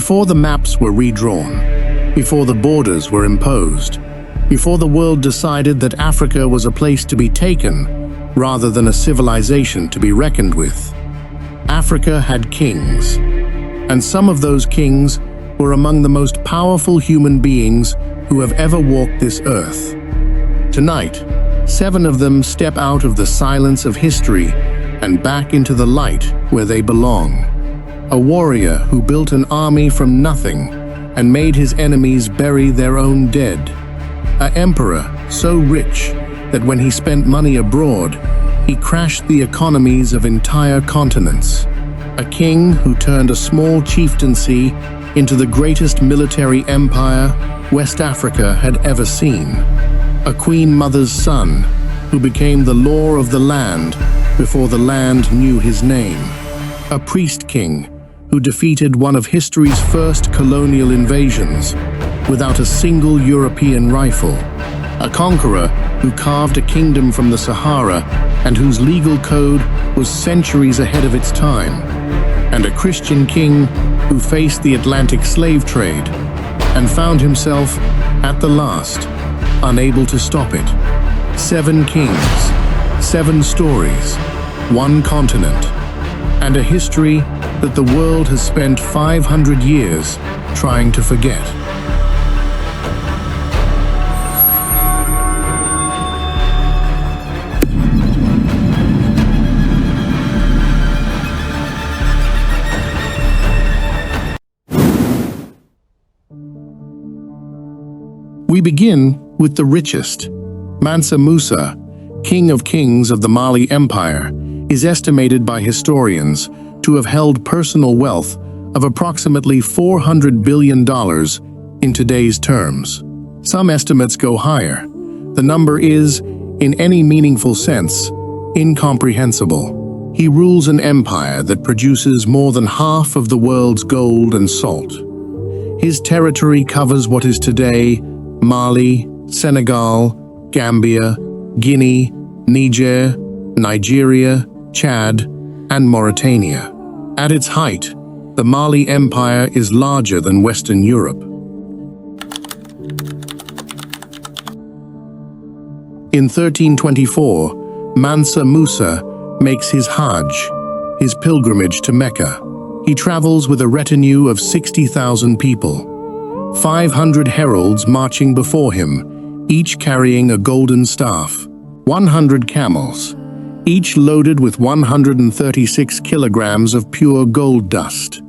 Before the maps were redrawn, before the borders were imposed, before the world decided that Africa was a place to be taken rather than a civilization to be reckoned with, Africa had kings. And some of those kings were among the most powerful human beings who have ever walked this earth. Tonight, 7 of them step out of the silence of history and back into the light where they belong. A warrior who built an army from nothing and made his enemies bury their own dead. An emperor so rich that when he spent money abroad, he crashed the economies of entire continents. A king who turned a small chieftaincy into the greatest military empire West Africa had ever seen. A queen mother's son who became the law of the land before the land knew his name. A priest king who defeated one of history's first colonial invasions without a single European rifle. A conqueror who carved a kingdom from the Sahara and whose legal code was centuries ahead of its time. And a Christian king who faced the Atlantic slave trade and found himself, at the last, unable to stop it. 7 kings, 7 stories, 1 continent, and a history that the world has spent 500 years trying to forget. We begin with the richest. Mansa Musa, King of Kings of the Mali Empire, is estimated by historians to have held personal wealth of approximately $400 billion in today's terms. Some estimates go higher. The number is, in any meaningful sense, incomprehensible. He rules an empire that produces more than half of the world's gold and salt. His territory covers what is today Mali, Senegal, Gambia, Guinea, Niger, Nigeria, Chad, and Mauritania. At its height, the Mali Empire is larger than Western Europe. In 1324, Mansa Musa makes his Hajj, his pilgrimage to Mecca. He travels with a retinue of 60,000 people. 500 heralds marching before him, each carrying a golden staff. 100 camels, each loaded with 136 kilograms of pure gold dust.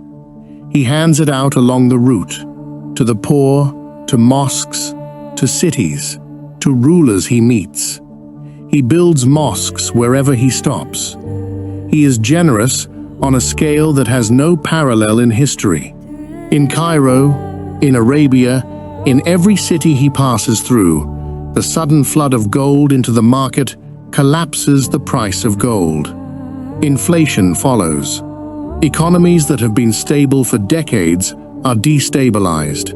He hands it out along the route, to the poor, to mosques, to cities, to rulers he meets. He builds mosques wherever he stops. He is generous on a scale that has no parallel in history. In Cairo, in Arabia, in every city he passes through, the sudden flood of gold into the market collapses the price of gold. Inflation follows. Economies that have been stable for decades are destabilized.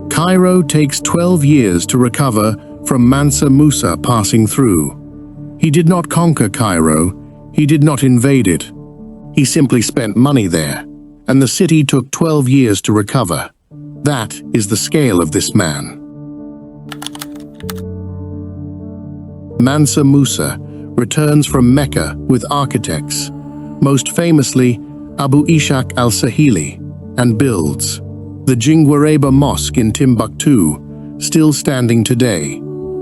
Cairo takes 12 years to recover from Mansa Musa passing through. He did not conquer Cairo, he did not invade it. He simply spent money there, and the city took 12 years to recover. That is the scale of this man. Mansa Musa returns from Mecca with architects, most famously Abu Ishaq al-Sahili, and builds the Jingwareba Mosque in Timbuktu, still standing today.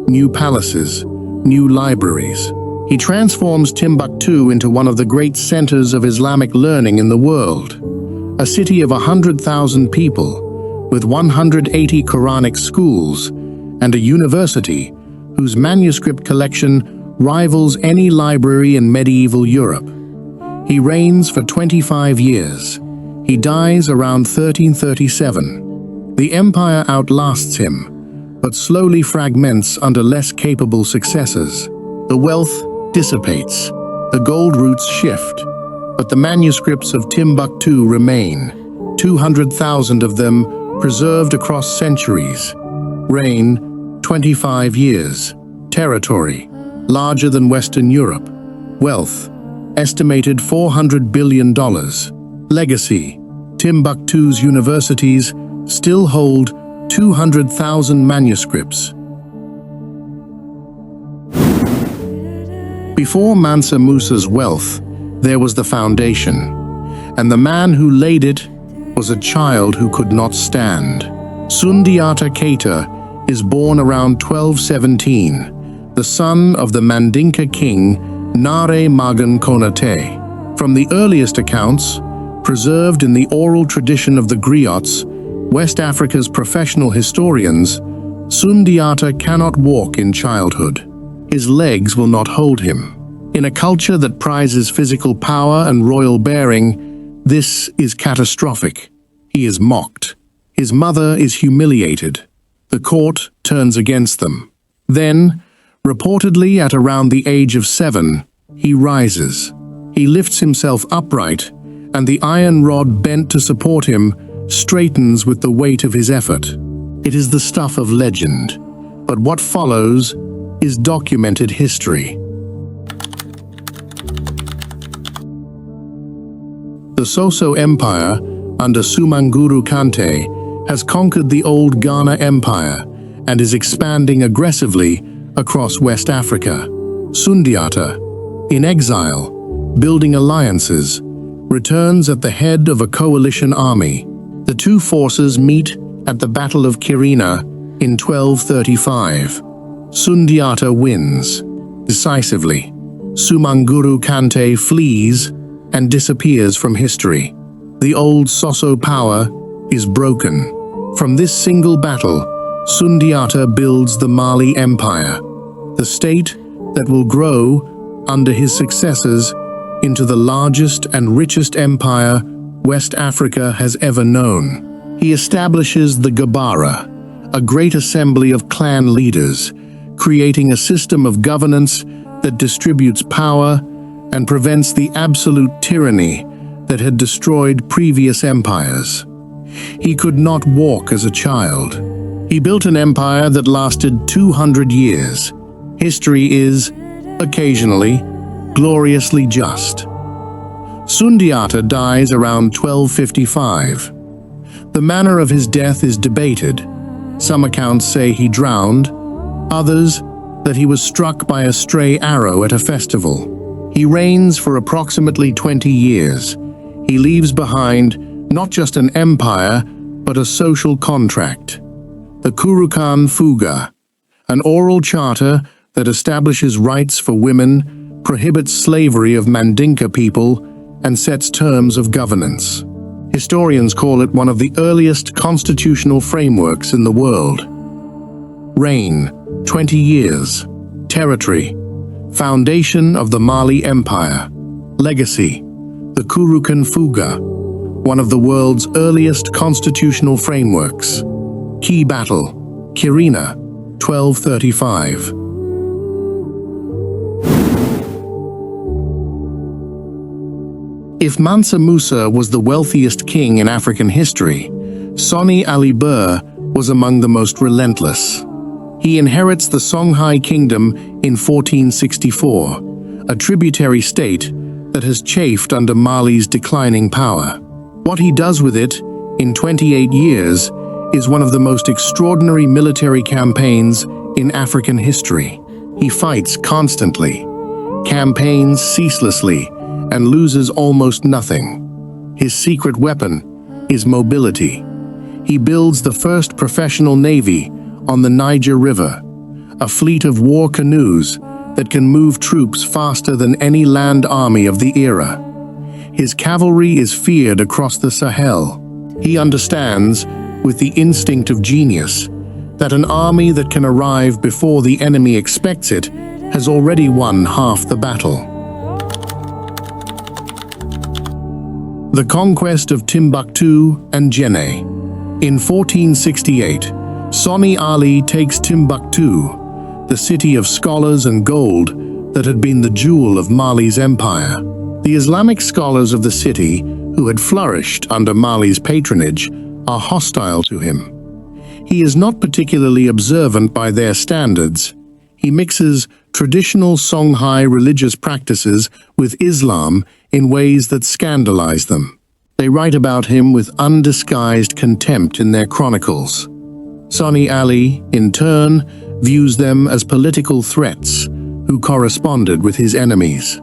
New palaces, new libraries. He transforms Timbuktu into one of the great centers of Islamic learning in the world. A city of 100,000 people, with 180 Quranic schools and a university whose manuscript collection rivals any library in medieval Europe. He reigns for 25 years. He dies around 1337. The empire outlasts him, but slowly fragments under less capable successors. The wealth dissipates, the gold routes shift, but the manuscripts of Timbuktu remain, 200,000 of them preserved across centuries. Reign, 25 years. Territory, larger than Western Europe. Wealth, estimated $400 billion. Legacy, Timbuktu's universities still hold 200,000 manuscripts. Before Mansa Musa's wealth, there was the foundation, and the man who laid it was a child who could not stand. Sundiata Keita is born around 1217, the son of the Mandinka king Nare Magan Konate. From the earliest accounts, preserved in the oral tradition of the griots, West Africa's professional historians, Sundiata cannot walk in childhood. His legs will not hold him. In a culture that prizes physical power and royal bearing, this is catastrophic. He is mocked. His mother is humiliated. The court turns against them. Then, reportedly at around the age of 7, he rises. He lifts himself upright, and the iron rod bent to support him straightens with the weight of his effort. It is the stuff of legend, but what follows is documented history. The Soso Empire, under Sumanguru Kante, has conquered the old Ghana Empire and is expanding aggressively across West Africa. Sundiata, in exile, building alliances, returns at the head of a coalition army. The two forces meet at the Battle of Kirina in 1235. Sundiata wins decisively. Sumanguru Kante flees and disappears from history. The old Soso power is broken. From this single battle, Sundiata builds the Mali Empire, the state that will grow under his successors into the largest and richest empire West Africa has ever known. He establishes the Gabara, a great assembly of clan leaders, creating a system of governance that distributes power and prevents the absolute tyranny that had destroyed previous empires. He could not walk as a child. He built an empire that lasted 200 years. History is, occasionally, gloriously just. Sundiata dies around 1255. The manner of his death is debated. Some accounts say he drowned, others that he was struck by a stray arrow at a festival. He reigns for approximately 20 years. He leaves behind not just an empire, but a social contract. The Kouroukan Fouga, an oral charter that establishes rights for women, prohibits slavery of Mandinka people, and sets terms of governance. Historians call it one of the earliest constitutional frameworks in the world. Reign, 20 years. Territory, foundation of the Mali Empire. Legacy, the Kouroukan Fouga, one of the world's earliest constitutional frameworks. Key battle, Kirina, 1235. If Mansa Musa was the wealthiest king in African history, Sonni Ali Ber was among the most relentless. He inherits the Songhai kingdom in 1464, a tributary state that has chafed under Mali's declining power. What he does with it in 28 years is one of the most extraordinary military campaigns in African history. He fights constantly, campaigns ceaselessly, and loses almost nothing. His secret weapon is mobility. He builds the first professional navy on the Niger River, a fleet of war canoes that can move troops faster than any land army of the era. His cavalry is feared across the Sahel. He understands, with the instinct of genius, that an army that can arrive before the enemy expects it has already won half the battle. The conquest of Timbuktu and Jenne. In 1468, Sonni Ali takes Timbuktu, the city of scholars and gold that had been the jewel of Mali's empire. The Islamic scholars of the city, who had flourished under Mali's patronage, are hostile to him. He is not particularly observant by their standards. He mixes traditional Songhai religious practices with Islam in ways that scandalize them. They write about him with undisguised contempt in their chronicles. Sonni Ali, in turn, views them as political threats who corresponded with his enemies.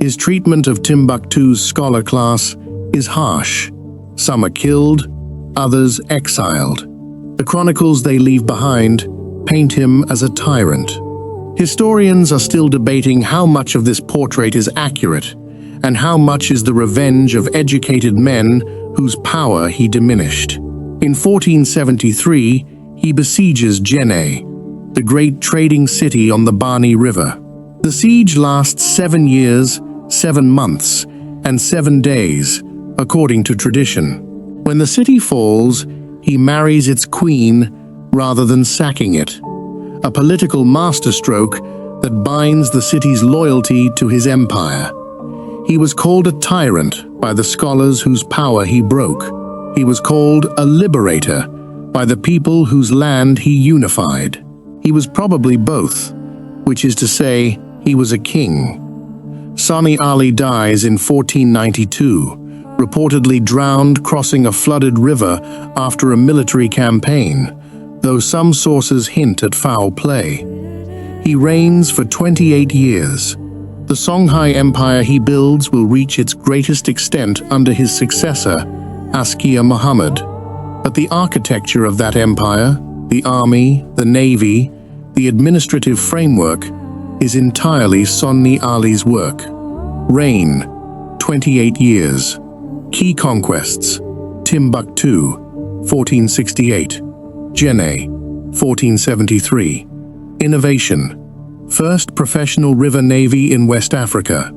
His treatment of Timbuktu's scholar class is harsh. Some are killed, others exiled. The chronicles they leave behind paint him as a tyrant. Historians are still debating how much of this portrait is accurate and how much is the revenge of educated men whose power he diminished. In 1473, he besieges Jenne, the great trading city on the Bani River. The siege lasts 7 years, 7 months, and 7 days, according to tradition. When the city falls, he marries its queen rather than sacking it, a political masterstroke that binds the city's loyalty to his empire. He was called a tyrant by the scholars whose power he broke. He was called a liberator by the people whose land he unified. He was probably both, which is to say, he was a king. Sonni Ali dies in 1492, reportedly drowned crossing a flooded river after a military campaign, though some sources hint at foul play. He reigns for 28 years. The Songhai Empire he builds will reach its greatest extent under his successor, Askia Muhammad. But the architecture of that empire, the army, the navy, the administrative framework, is entirely Sonni Ali's work. Reign, 28 years. Key conquests: Timbuktu, 1468. Jenne, 1473. Innovation: first professional river navy in West Africa.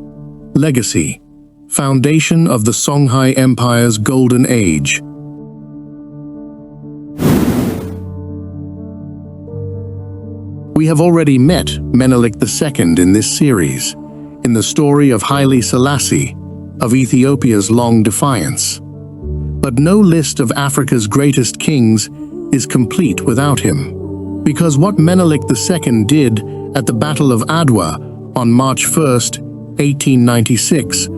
Legacy: foundation of the Songhai Empire's golden age. We have already met Menelik II in this series, in the story of Haile Selassie, of Ethiopia's long defiance. But no list of Africa's greatest kings is complete without him. Because what Menelik II did at the Battle of Adwa on March 1st, 1896,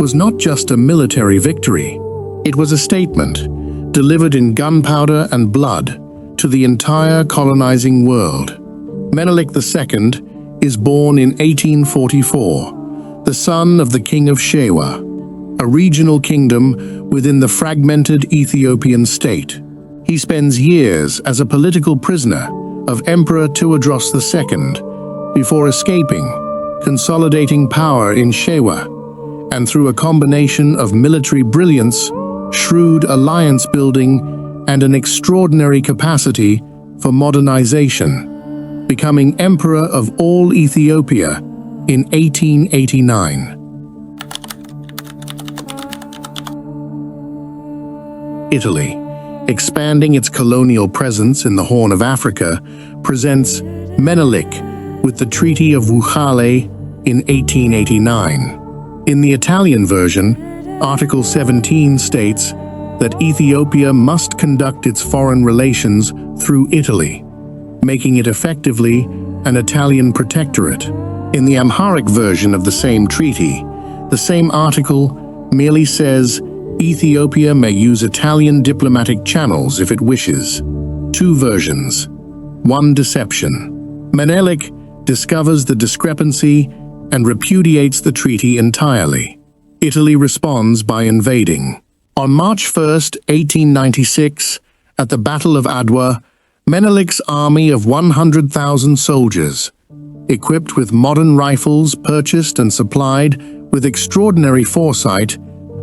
was not just a military victory. It was a statement, delivered in gunpowder and blood, to the entire colonizing world. Menelik II is born in 1844, the son of the king of Shewa, a regional kingdom within the fragmented Ethiopian state. He spends years as a political prisoner of Emperor Tewodros II before escaping, consolidating power in Shewa, and through a combination of military brilliance, shrewd alliance building, and an extraordinary capacity for modernization, becoming Emperor of all Ethiopia in 1889. Italy, expanding its colonial presence in the Horn of Africa, presents Menelik with the Treaty of Wuchale in 1889. In the Italian version, Article 17 states that Ethiopia must conduct its foreign relations through Italy, making it effectively an Italian protectorate. In the Amharic version of the same treaty, the same article merely says Ethiopia may use Italian diplomatic channels if it wishes. Two versions, one deception. Menelik discovers the discrepancy and repudiates the treaty entirely. Italy responds by invading. On March 1st, 1896, at the Battle of Adwa, Menelik's army of 100,000 soldiers, equipped with modern rifles purchased and supplied with extraordinary foresight,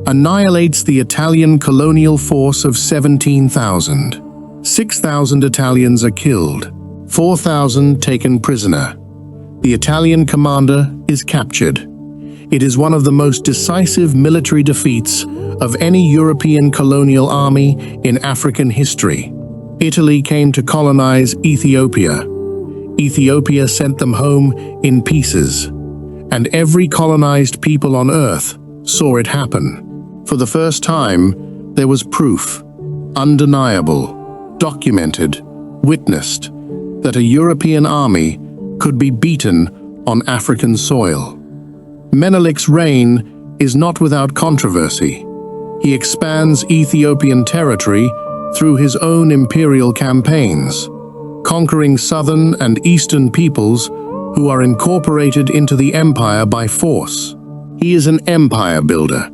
annihilates the Italian colonial force of 17,000. 6,000 Italians are killed, 4,000 taken prisoner. The Italian commander is captured. It is one of the most decisive military defeats of any European colonial army in African history. Italy came to colonize Ethiopia. Ethiopia sent them home in pieces, and every colonized people on earth saw it happen. For the first time, there was proof, undeniable, documented, witnessed, that a European army could be beaten on African soil. Menelik's reign is not without controversy. He expands Ethiopian territory through his own imperial campaigns, conquering southern and eastern peoples who are incorporated into the empire by force. He is an empire builder,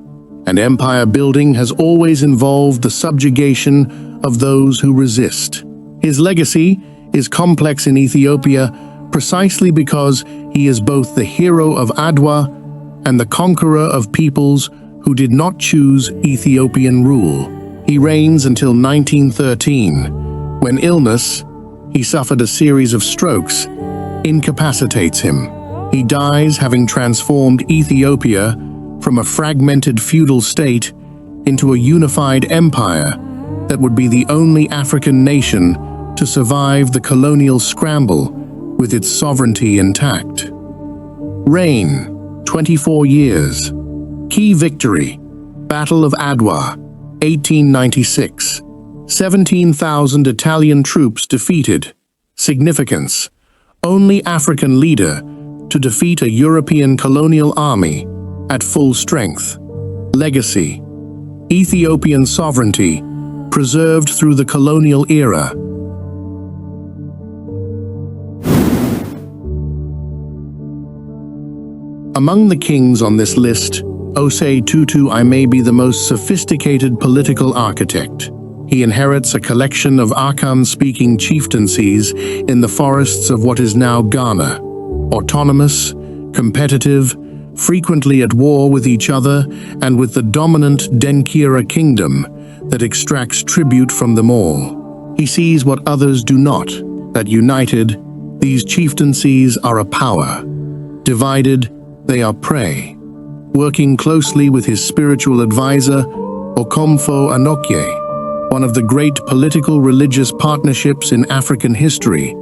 and empire building has always involved the subjugation of those who resist. His legacy is complex in Ethiopia precisely because he is both the hero of Adwa and the conqueror of peoples who did not choose Ethiopian rule. He reigns until 1913, when illness, he suffered a series of strokes, incapacitates him. He dies having transformed Ethiopia from a fragmented feudal state into a unified empire that would be the only African nation to survive the colonial scramble with its sovereignty intact. Reign, 24 years. Key victory, Battle of Adwa, 1896. 17,000 Italian troops defeated. Significance, only African leader to defeat a European colonial army at full strength. Legacy, Ethiopian sovereignty preserved through the colonial era. Among the kings on this list, Osei Tutu I may be the most sophisticated political architect. He inherits a collection of Akan-speaking chieftaincies in the forests of what is now Ghana. Autonomous, competitive, frequently at war with each other and with the dominant Denkira kingdom that extracts tribute from them all. He sees what others do not, that united, these chieftaincies are a power. Divided, they are prey. Working closely with his spiritual advisor, Okomfo Anokye, one of the great political religious partnerships in African history,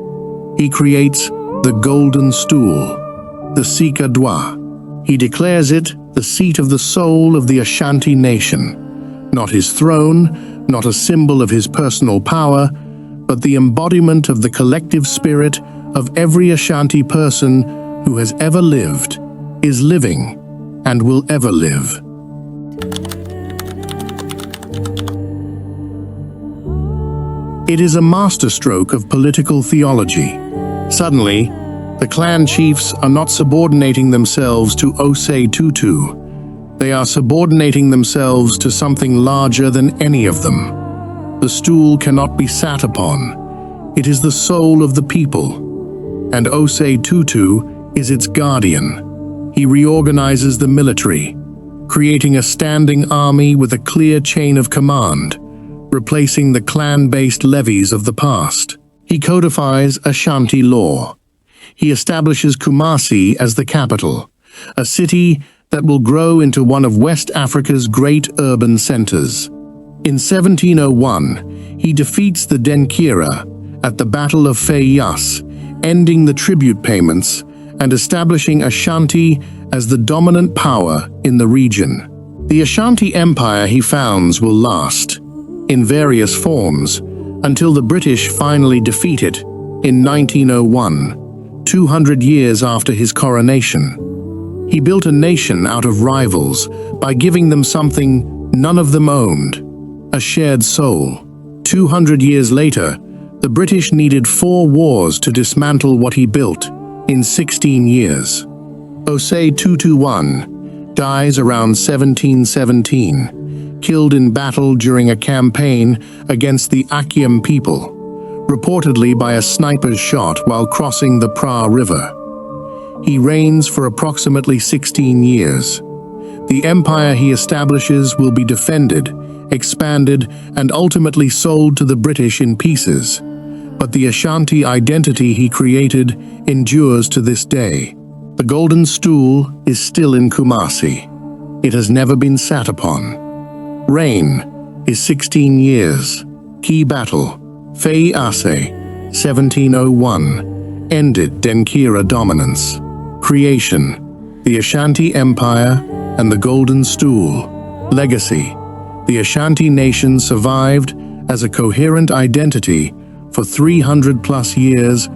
he creates the Golden Stool, the Sika Adwa. He declares it the seat of the soul of the Ashanti nation, not his throne, not a symbol of his personal power, but the embodiment of the collective spirit of every Ashanti person who has ever lived, is living, and will ever live. It is a masterstroke of political theology. Suddenly, the clan chiefs are not subordinating themselves to Osei Tutu. They are subordinating themselves to something larger than any of them. The stool cannot be sat upon. It is the soul of the people, and Osei Tutu is its guardian. He reorganizes the military, creating a standing army with a clear chain of command, replacing the clan-based levies of the past. He codifies Ashanti law. He establishes Kumasi as the capital, a city that will grow into one of West Africa's great urban centers. In 1701, he defeats the Denkira at the Battle of Fayas, ending the tribute payments and establishing Ashanti as the dominant power in the region. The Ashanti Empire he founds will last, in various forms, until the British finally defeat it in 1901, 200 years after his coronation. He built a nation out of rivals by giving them something none of them owned, a shared soul. 200 years later, the British needed 4 wars to dismantle what he built in 16 years. Osei Tutu I dies around 1717, killed in battle during a campaign against the Akyem people, reportedly by a sniper's shot while crossing the Pra River. He reigns for approximately 16 years. The empire he establishes will be defended, expanded, and ultimately sold to the British in pieces. But the Ashanti identity he created endures to this day. The Golden Stool is still in Kumasi. It has never been sat upon. Reign is 16 years. Key battle, Fei Ase, 1701, ended Denkira dominance. Creation, the Ashanti Empire and the Golden Stool. Legacy, the Ashanti nation survived as a coherent identity for 300+ years.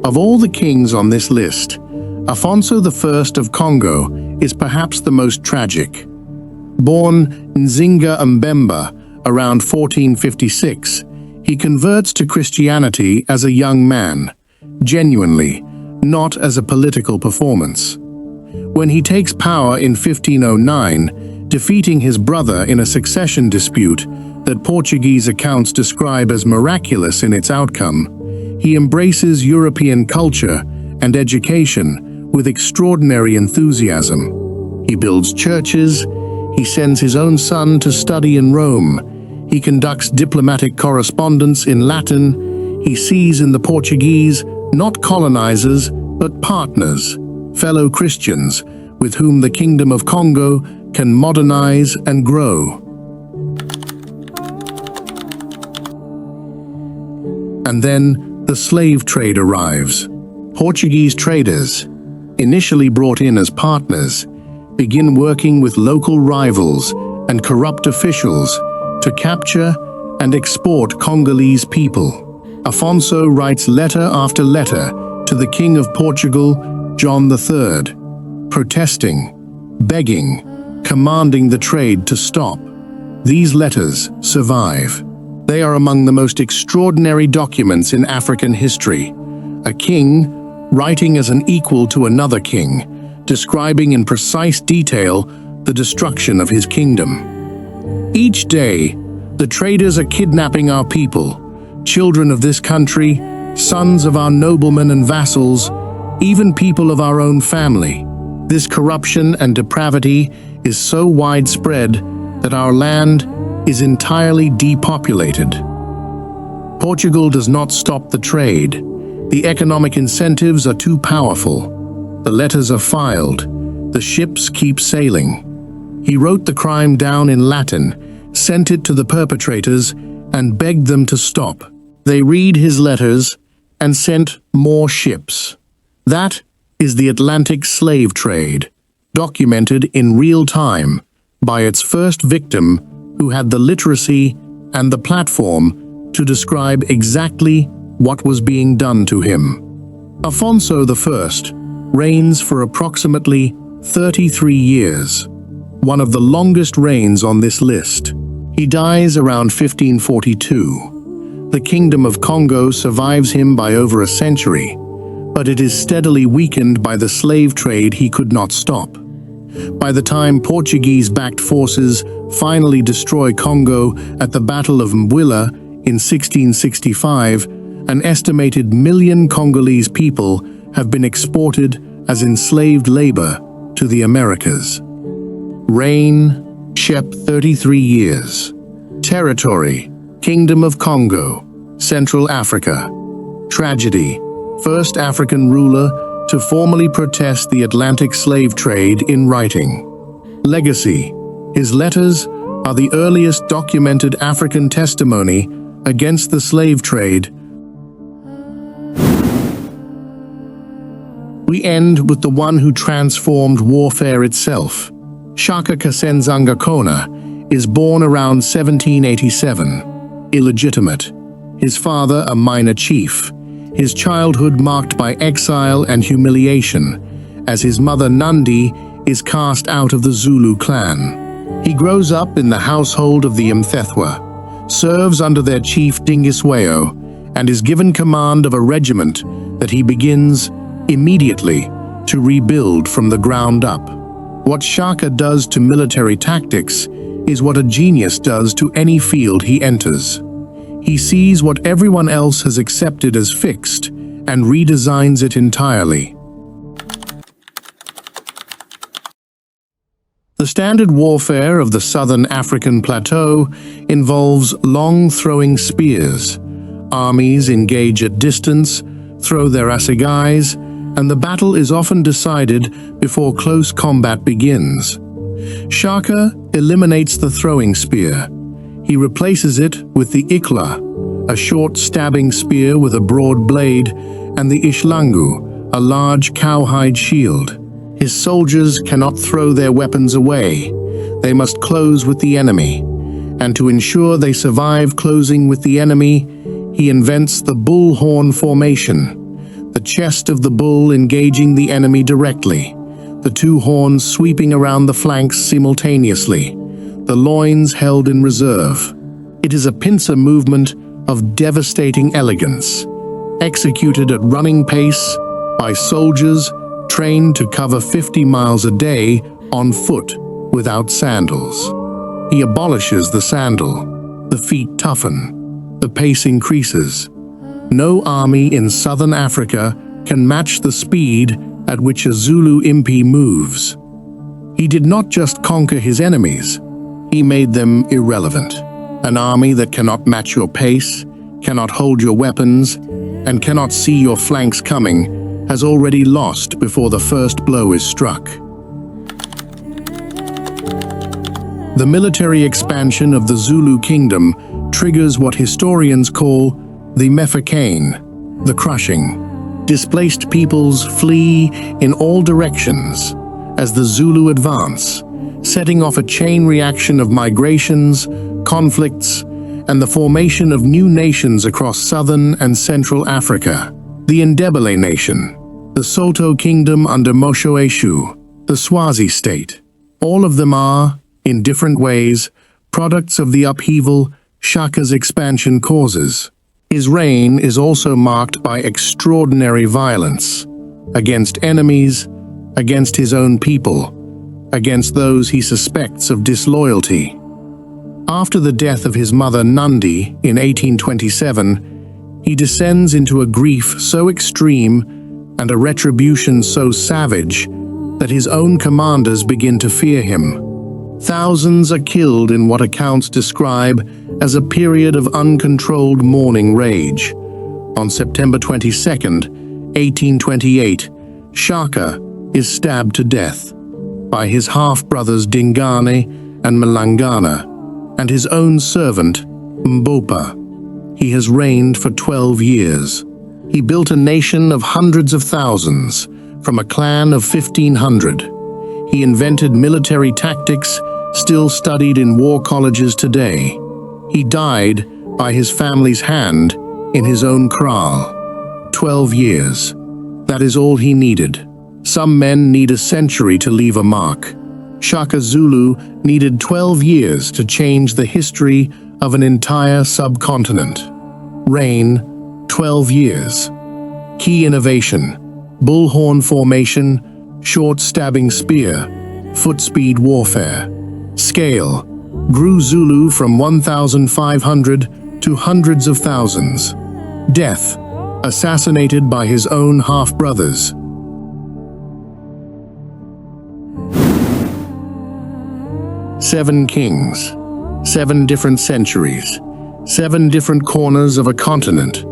Of all the kings on this list, Affonso I of Kongo is perhaps the most tragic. Born Nzinga Mbemba around 1456, he converts to Christianity as a young man, genuinely, not as a political performance. When he takes power in 1509, defeating his brother in a succession dispute that Portuguese accounts describe as miraculous in its outcome, he embraces European culture and education with extraordinary enthusiasm. He builds churches, he sends his own son to study in Rome, he conducts diplomatic correspondence in Latin, he sees in the Portuguese not colonizers but partners, fellow Christians with whom the Kingdom of Congo can modernize and grow. And then the slave trade arrives. Portuguese traders, initially brought in as partners, begin working with local rivals and corrupt officials to capture and export Congolese people. Affonso writes letter after letter to the King of Portugal, John III, protesting, begging, commanding the trade to stop. These letters survive. They are among the most extraordinary documents in African history. A king, writing as an equal to another king, describing in precise detail the destruction of his kingdom. Each day, the traders are kidnapping our people, children of this country, sons of our noblemen and vassals, even people of our own family. This corruption and depravity is so widespread that our land is entirely depopulated. Portugal does not stop the trade. The economic incentives are too powerful. The letters are filed. The ships keep sailing. He wrote the crime down in Latin, sent it to the perpetrators, and begged them to stop. They read his letters and sent more ships. That is the Atlantic slave trade, documented in real time by its first victim, who had the literacy and the platform to describe exactly what was being done to him. Affonso I reigns for approximately 33 years, one of the longest reigns on this list. He dies around 1542. The Kingdom of Congo survives him by over a century, but it is steadily weakened by the slave trade he could not stop. By the time Portuguese-backed forces finally destroy Congo at the Battle of Mbwila in 1665, an estimated 1 million Congolese people have been exported as enslaved labor to the Americas. Reign, Shep 33 years. Territory, Kingdom of Congo, Central Africa. Tragedy, first African ruler to formally protest the Atlantic slave trade in writing. Legacy, his letters are the earliest documented African testimony against the slave trade. We end with the one who transformed warfare itself. Shaka Zulu is born around 1787, illegitimate. His father a minor chief. His childhood marked by exile and humiliation, as his mother Nandi is cast out of the Zulu clan. He grows up in the household of the Mthethwa, serves under their chief Dingiswayo, and is given command of a regiment that he begins immediately to rebuild from the ground up. What Shaka does to military tactics is what a genius does to any field he enters. He sees what everyone else has accepted as fixed and redesigns it entirely. The standard warfare of the southern African plateau involves long throwing spears. Armies engage at distance, throw their assegais, and the battle is often decided before close combat begins. Shaka eliminates the throwing spear. He replaces it with the ikla, a short stabbing spear with a broad blade, and the ishlangu, a large cowhide shield. His soldiers cannot throw their weapons away. They must close with the enemy. And to ensure they survive closing with the enemy, he invents the bullhorn formation. the chest of the bull engaging the enemy directly, the two horns sweeping around the flanks simultaneously, the loins held in reserve. It is a pincer movement of devastating elegance, executed at running pace by soldiers trained to cover 50 miles a day on foot without sandals. He abolishes the sandal. The feet toughen. The pace increases. No army in southern Africa can match the speed at which a Zulu impi moves. He did not just conquer his enemies, he made them irrelevant. An army that cannot match your pace, cannot hold your weapons, and cannot see your flanks coming has already lost before the first blow is struck. The military expansion of the Zulu kingdom triggers what historians call the Mefakane, the crushing. Displaced peoples flee in all directions as the Zulu advance, setting off a chain reaction of migrations, conflicts, and the formation of new nations across southern and central Africa. The Ndebele nation, the Soto kingdom under Moshoeshoe, the Swazi state. All of them are, in different ways, products of the upheaval Shaka's expansion causes. His reign is also marked by extraordinary violence against enemies, against his own people, against those he suspects of disloyalty. After the death of his mother Nandi in 1827, he descends into a grief so extreme and a retribution so savage that his own commanders begin to fear him. Thousands are killed in what accounts describe as a period of uncontrolled mourning rage. On September 22, 1828, Shaka is stabbed to death by his half-brothers Dingane and Malangana and his own servant, Mbopa. He has reigned for 12 years. He built a nation of hundreds of thousands from a clan of 1,500. He invented military tactics still studied in war colleges today. He died by his family's hand in his own kraal. 12 years. That is all he needed. Some men need a century to leave a mark. Shaka Zulu needed 12 years to change the history of an entire subcontinent. Reign, 12 years. Key innovation: bullhorn formation, short stabbing spear, foot speed warfare. Scale: grew Zulu from 1,500 to hundreds of thousands. Death: assassinated by his own half-brothers. Seven kings, 7 different centuries, 7 different corners of a continent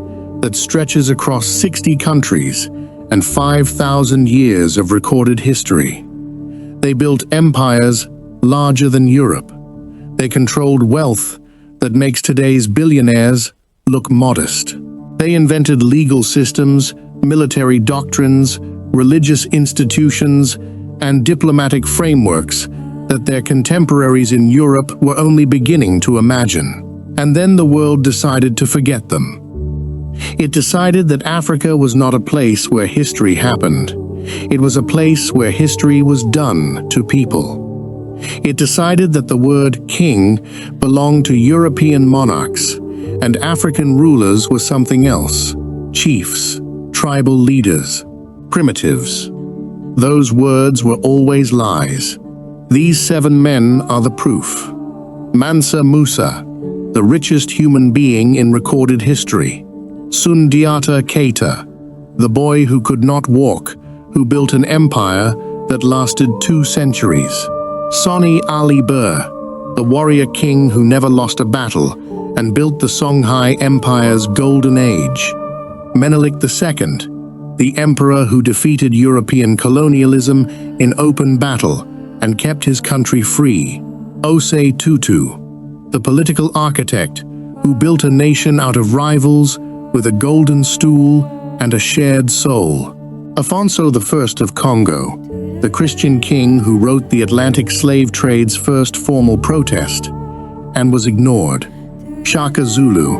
that stretches across 60 countries and 5,000 years of recorded history. They built empires larger than Europe. They controlled wealth that makes today's billionaires look modest. They invented legal systems, military doctrines, religious institutions, and diplomatic frameworks that their contemporaries in Europe were only beginning to imagine. And then the world decided to forget them. It decided that Africa was not a place where history happened. It was a place where history was done to people. It decided that the word king belonged to European monarchs, and African rulers were something else: chiefs, tribal leaders, primitives. Those words were always lies. These 7 men are the proof. Mansa Musa, the richest human being in recorded history. Sundiata Keita, the boy who could not walk, who built an empire that lasted 2 centuries. Sonni Ali Ber, the warrior king who never lost a battle and built the Songhai Empire's golden age. Menelik II, the emperor who defeated European colonialism in open battle and kept his country free. Osei Tutu, the political architect who built a nation out of rivals with a golden stool and a shared soul. Affonso I of Kongo, the Christian king who wrote the Atlantic slave trade's first formal protest and was ignored. Shaka Zulu,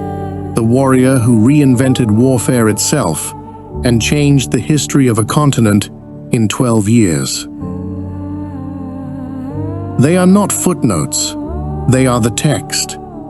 the warrior who reinvented warfare itself and changed the history of a continent in 12 years. They are not footnotes. They are the text.